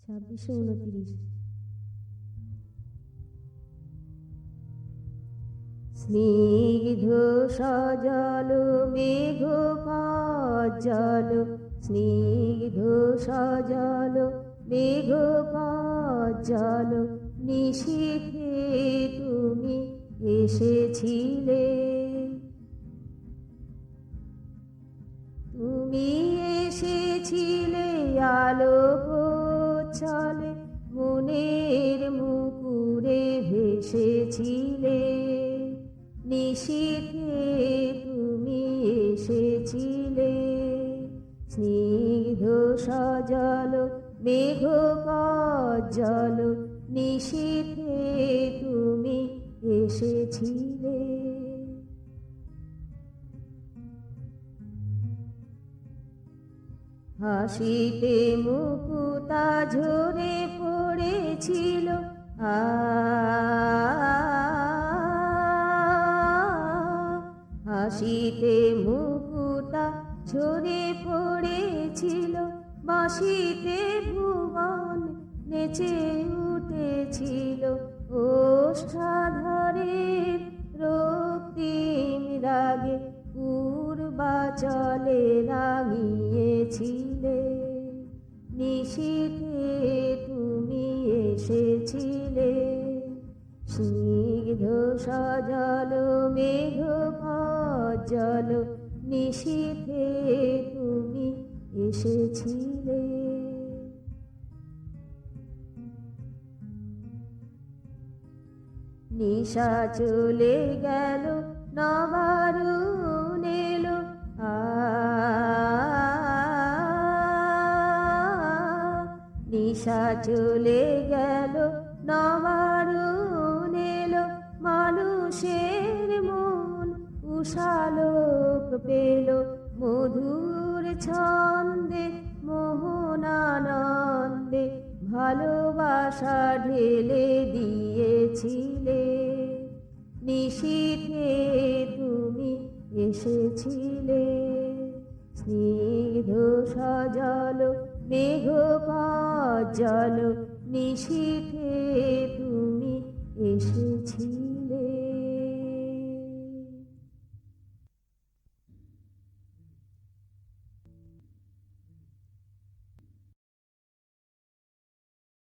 2629। স্নিগ্ধ সজল মেঘ কাজ্জল, স্নিগ্ধ সজল মেঘ কাজ্জল, নিশীথে তুমি এসেছিলে। তুমি এসেছিলে আলোক ছলে, মনের মুকুরে ভেসেছিলে। নিশীথে তুমি এসেছিলে। স্নিগ্ধ সজল মেঘ কাজ্জল, নিশীথে তুমি এসেছিলে। হাসিতে মুকুতা ঝরে পড়েছিল, হাসিতে মুকুতা ঝরে পড়েছিল, বাঁশিতে ভুবন নেচে উঠেছিল। ওষ্ঠাধরের রক্তিম রাগে পূর্বাচলে রাঙিয়েছিলে। নিশীথে তুমি এসেছিলে। স্নিগ্ধ সজল মেঘ কাজ্জল, নিশীথে তুমি এসেছিলে। নিশা চলে গেল নবারুণ এলো, নিশা চলে গেল নবারুণ এলো, মানুষের মন উষালোক পেল। মধুর ছন্দে মোহনানন্দে ভালোবাসা ঢেলে দিয়েছিলে। নিশীথে তুমি এসেছিলে। স্নিগ্ধ সজল মেঘ কাজ্জল, নিশীথে